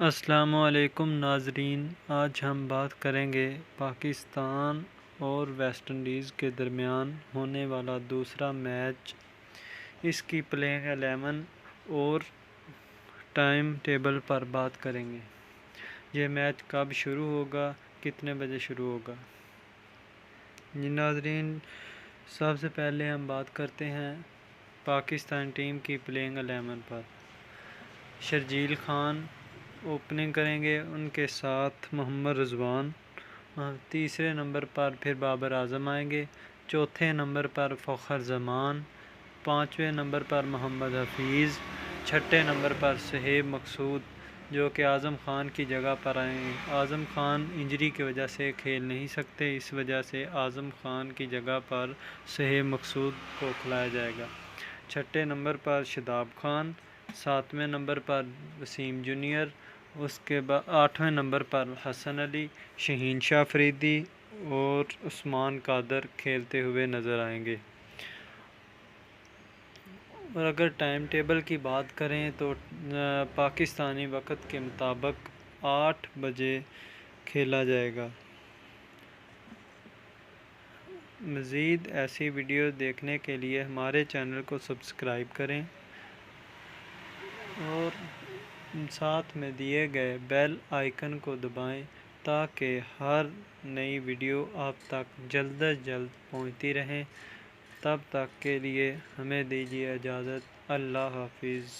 السلام علیکم ناظرین، آج ہم بات کریں گے پاکستان اور ویسٹ انڈیز کے درمیان ہونے والا دوسرا میچ، اس کی پلینگ 11 اور ٹائم ٹیبل پر بات کریں گے۔ یہ میچ کب شروع ہوگا، کتنے بجے شروع ہوگا؟ جی ناظرین، سب سے پہلے ہم بات کرتے ہیں پاکستان ٹیم کی پلینگ 11 پر۔ شرجیل خان اوپننگ کریں گے، ان کے ساتھ محمد رضوان۔ تیسرے نمبر پر پھر بابر اعظم آئیں گے، چوتھے نمبر پر فخر زمان، پانچویں نمبر پر محمد حفیظ، چھٹے نمبر پر شہیب مقصود جو کہ اعظم خان کی جگہ پر آئیں گے۔ اعظم خان انجری کی وجہ سے کھیل نہیں سکتے، اس وجہ سے اعظم خان کی جگہ پر شہیب مقصود کو کھلایا جائے گا۔ چھٹے نمبر پر شاداب خان، ساتویں نمبر پر وسیم جونیئر، اس کے بعد آٹھویں نمبر پر حسن علی، شہین شاہ افریدی اور عثمان قادر کھیلتے ہوئے نظر آئیں گے۔ اور اگر ٹائم ٹیبل کی بات کریں تو پاکستانی وقت کے مطابق 8 بجے کھیلا جائے گا۔ مزید ایسی ویڈیو دیکھنے کے لیے ہمارے چینل کو سبسکرائب کریں اور ساتھ میں دیے گئے بیل آئیکن کو دبائیں تاکہ ہر نئی ویڈیو آپ تک جلد از جلد پہنچتی رہیں۔ تب تک کے لیے ہمیں دیجیے اجازت۔ اللہ حافظ۔